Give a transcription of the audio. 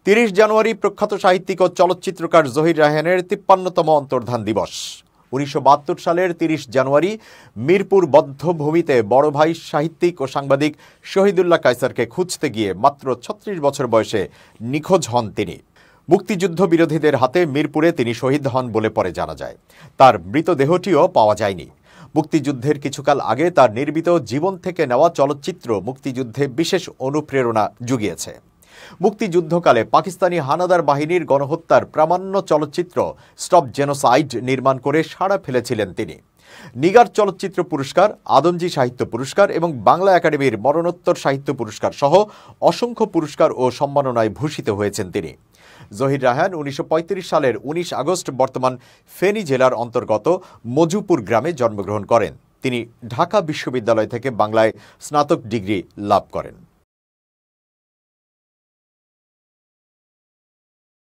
৩০ জানুয়ারি প্রখ্যাত সাহিত্যিক ও চলচ্চিত্রকার জহির রায়হানের ৫৩তম অন্তর্ধান দিবস। ১৯৭২ সালের ৩০ জানুয়ারি মিরপুর বধ্যভূমিতে বড় ভাই সাহিত্যিক ও সাংবাদিক শহীদুল্লাহ কায়সারকে খুঁজতে গিয়ে মাত্র ৩৬ বছর বয়সে নিখোঁজ হন তিনি। মুক্তিযুদ্ধ বিরোধীদের হাতে মিরপুরে তিনি শহীদ হন বলে পরে জানা যায়। তার মৃতদেহটিও পাওয়া যায়নি। মুক্তিযুদ্ধের কিছুকাল আগে তার নির্মিত জীবন থেকে নেওয়া চলচ্চিত্র মুক্তিযুদ্ধে বিশেষ অনুপ্রেরণা জুগিয়েছে। মুক্তিযুদ্ধকালে পাকিস্তানি হানাদার বাহিনীর গণহত্যার প্রামাণ্য চলচ্চিত্র স্টপ জেনোসাইড নির্মাণ করে সাড়া ফেলেছিলেন তিনি। নিগার চলচ্চিত্র পুরস্কার, আদমজী সাহিত্য পুরস্কার এবং বাংলা একাডেমির মরণোত্তর সাহিত্য পুরস্কার সহ অসংখ্য পুরস্কার ও সম্মাননায় ভূষিত হয়েছেন তিনি। জহির রায়হান ১৯৩৫ সালের ১৯ আগস্ট বর্তমান ফেনী জেলার অন্তর্গত মজুপুর গ্রামে জন্মগ্রহণ করেন। তিনি ঢাকা বিশ্ববিদ্যালয় থেকে বাংলায় স্নাতক ডিগ্রি লাভ করেন।